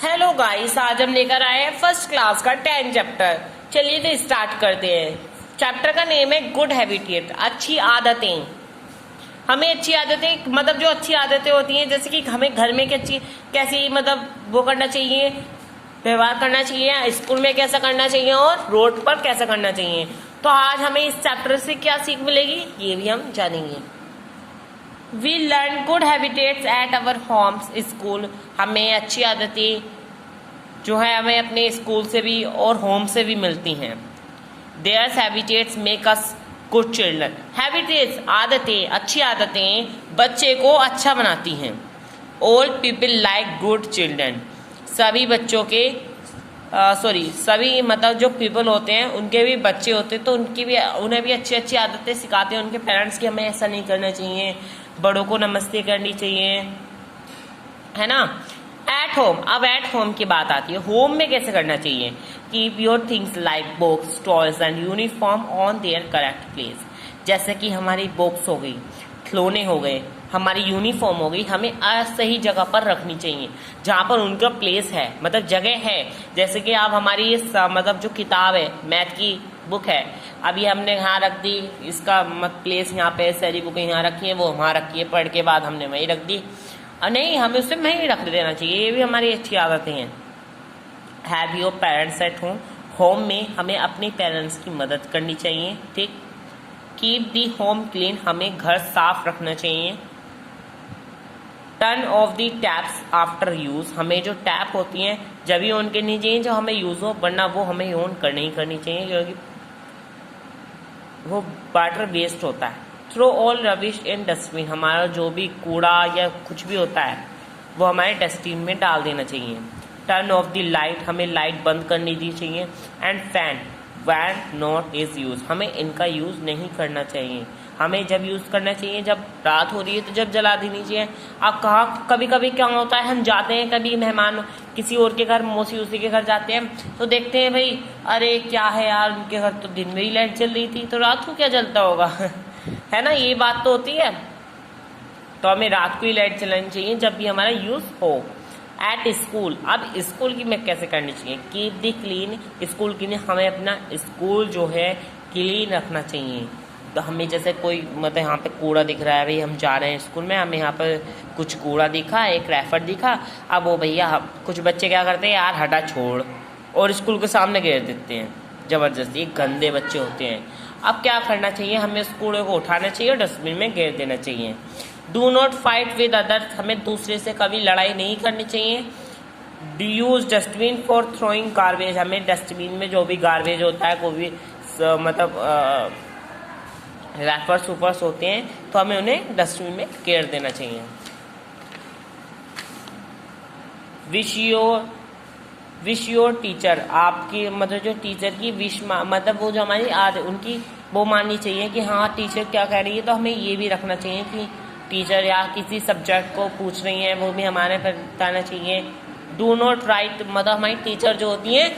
Hello guys, आज हम लेकर आए हैं फर्स्ट क्लास का 10 चैप्टर। चलिए तो स्टार्ट करते हैं। चैप्टर का नेम है गुड हैबिटेट, अच्छी आदतें। हमें अच्छी आदतें मतलब जो अच्छी आदतें होती हैं, जैसे कि हमें घर में कैसी मतलब वो करना चाहिए, व्यवहार करना चाहिए, स्कूल में कैसा करना चाहिए और रोड पर कैसा करना चाहिए। तो आज हमें इस चैप्टर से क्या सीख मिलेगी ये भी हम जानेंगे। We learn good habitats at our homes school. हमें अच्छी आदतें जो है हमें अपने स्कूल से भी और होम से भी मिलती हैं। There habitats make us good children. Habitats आदतें, अच्छी आदतें बच्चे को अच्छा बनाती हैं। Old people like good children. सभी बच्चों के सभी मतलब जो पीपल होते हैं उनके भी बच्चे होते हैं, तो उन्हें भी अच्छी अच्छी आदतें सिखाते हैं उनके पेरेंट्स की। हमें ऐसा नहीं करना चाहिए, बड़ों को नमस्ते करनी चाहिए, है ना। एट होम, अब एट होम की बात आती है। होम में कैसे करना चाहिए? Keep your things like books, toys and uniform on their correct place. जैसे कि हमारी बुक्स हो गई, खिलौने हो गए, हमारी यूनिफॉर्म हो गई, हमें सही जगह पर रखनी चाहिए जहाँ पर उनका प्लेस है, मतलब जगह है। जैसे कि आप हमारी मतलब जो किताब है, मैथ की बुक है, अभी हमने यहाँ रख दी, इसका प्लेस यहाँ पे, सारी बुकें यहाँ रखी है, वो वहाँ रखी है, पढ़ के बाद हमने वहीं रख दी। नहीं, हमें उसे वहीं रख देना चाहिए। ये भी हमारी अच्छी आदतें हैं। Have your parents at home. Home में हमें अपने पेरेंट्स की मदद करनी चाहिए, ठीक। कीप दी होम क्लीन, हमें घर साफ रखना चाहिए। Turn of the taps after use. हमें जो टैप होती हैं जब भी ऑन करनी चाहिए जो हमें यूज हो, वरना वो हमें ऑन करनी ही करनी चाहिए क्योंकि वो वाटर वेस्ट होता है। Throw all rubbish in dustbin. हमारा जो भी कूड़ा या कुछ भी होता है वो हमारे डस्टबिन में डाल देना चाहिए। टर्न ऑफ द लाइट, हमें लाइट बंद करनी दी चाहिए। And fan when not is use, हमें इनका यूज नहीं करना चाहिए। हमें जब यूज करना चाहिए जब रात हो रही है तो जब जला देनी चाहिए। अब कभी कभी क्या होता है, हम जाते हैं कभी मेहमान किसी और के घर, मौसी उसी के घर जाते हैं तो देखते हैं भाई, अरे क्या है यार, उनके घर तो दिन में ही लाइट जल रही थी तो रात को क्या जलता होगा है ना, ये बात तो होती है। तो हमें रात को ही लाइट जलानी चाहिए जब भी हमारा यूज हो। एट स्कूल, अब स्कूल की में कैसे करनी चाहिए? कीप दी क्लीन स्कूल की, हमें अपना स्कूल जो है क्लीन रखना चाहिए। तो हमें जैसे कोई मतलब यहाँ पे कूड़ा दिख रहा है, भाई हम जा रहे हैं स्कूल में, हमें यहाँ पर कुछ कूड़ा दिखा, एक रैफर दिखा, अब वो भैया कुछ बच्चे क्या करते हैं, यार हटा छोड़, और स्कूल के सामने घेर देते हैं ज़बरदस्ती। गंदे बच्चे होते हैं। अब क्या करना चाहिए, हमें उस कूड़े को उठाना चाहिए और डस्टबिन में घेर देना चाहिए। Do not fight with others, हमें दूसरे से कभी लड़ाई नहीं करनी चाहिए। Use dustbin for throwing garbage, हमें डस्टबिन में जो भी गार्बेज होता है, कोई भी मतलब रैपर्स ऊपर्स होते हैं तो हमें उन्हें डस्टबिन में घेर देना चाहिए। विश योर टीचर, आपकी मतलब जो टीचर की विश मतलब वो जो हमारी उनकी वो माननी चाहिए कि हाँ टीचर क्या कह रही है, तो हमें ये भी रखना चाहिए कि टीचर या किसी सब्जेक्ट को पूछ रही हैं वो भी हमारे बताना चाहिए। डू नॉट राइट, मतलब हमारी टीचर जो होती हैं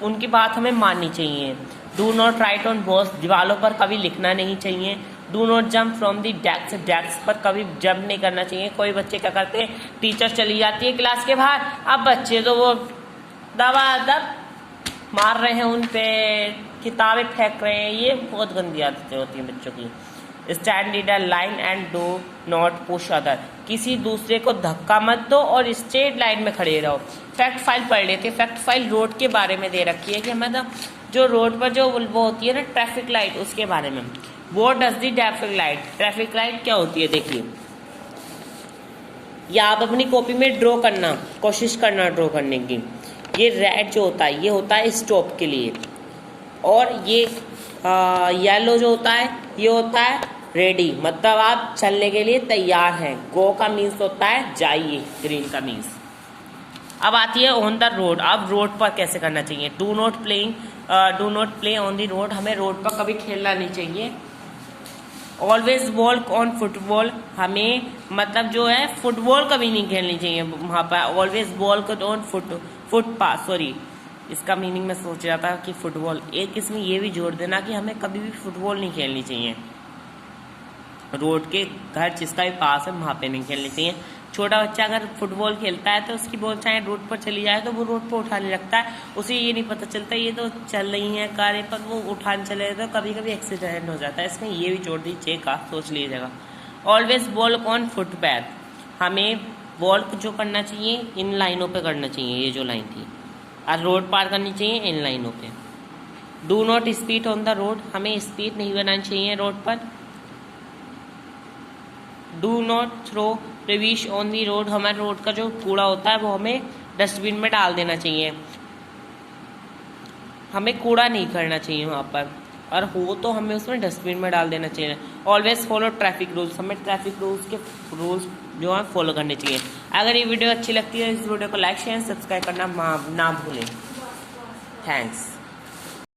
उनकी बात हमें माननी चाहिए। Do not right on walls, दीवालों पर कभी लिखना नहीं चाहिए। Do not jump from the desk, desk पर कभी जंप नहीं करना चाहिए। कोई बच्चे क्या करते हैं, टीचर चली जाती है क्लास के बाहर, अब बच्चे तो वो दबादब मार रहे हैं, उन पे किताबें फेंक रहे हैं। ये बहुत गंदी आदतें होती हैं बच्चों की। Stand in a line and do not push other, किसी दूसरे को धक्का मत दो और स्ट्रेट लाइन में खड़े रहो। फैक्ट फाइल पढ़ लेते हैं। फैक्ट फाइल रोड के बारे में दे रखी है कि मतलब जो रोड पर जो वो होती है ना ट्रैफिक लाइट, उसके बारे में। वो does the traffic light, traffic light क्या होती है देखिए, या आप अपनी कॉपी में ड्रॉ करना, कोशिश करना ड्रॉ करने की। ये रेड जो होता है ये होता है स्टॉप के लिए, और ये येलो जो होता है ये होता है रेडी, मतलब आप चलने के लिए तैयार हैं। गो का मीन्स होता है जाइए, ग्रीन का मीन्स। अब आती है ऑन द रोड। अब रोड पर कैसे करना चाहिए? Do not play on the road, हमें रोड पर कभी खेलना नहीं चाहिए। ऑलवेज वॉक ऑन फुटबॉल, हमें मतलब जो है फुटबॉल कभी नहीं खेलनी चाहिए वहाँ पर। Always walk on footpath, sorry इसका मीनिंग मैं सोच रहा था कि फुटबॉल, एक इसमें ये भी जोड़ देना कि हमें कभी भी फुटबॉल नहीं खेलनी चाहिए। रोड के घर जिसका भी पास है वहाँ पे नहीं खेलनी चाहिए। छोटा बच्चा अगर फुटबॉल खेलता है तो उसकी बॉल चाहे रोड पर चली जाए तो वो रोड पर उठाने लगता है, उसे ये नहीं पता चलता ये तो चल रही है कारें, पर वो उठाने चले तो कभी कभी एक्सीडेंट हो जाता है। इसमें ये भी छोटी चेक का सोच लीजिएगा। ऑलवेज वॉक ऑन फुटपाथ, हमें वॉक जो करना चाहिए इन लाइनों पे करना चाहिए, ये जो लाइन थी और रोड पार करनी चाहिए इन लाइनों पे। Do not speed on the road, हमें स्पीड नहीं बनानी चाहिए रोड पर। Do not throw rubbish on the road, हमारे रोड का जो कूड़ा होता है वो हमें डस्टबिन में डाल देना चाहिए, हमें कूड़ा नहीं करना चाहिए वहाँ पर, और हो तो हमें उसमें डस्टबिन में डाल देना चाहिए। ऑलवेज फॉलो ट्रैफिक रूल्स, हमें ट्रैफिक रूल्स के रूल्स जो है फॉलो करने चाहिए। अगर ये वीडियो अच्छी लगती है इस वीडियो को लाइक शेयर सब्सक्राइब करना ना भूलें। थैंक्स।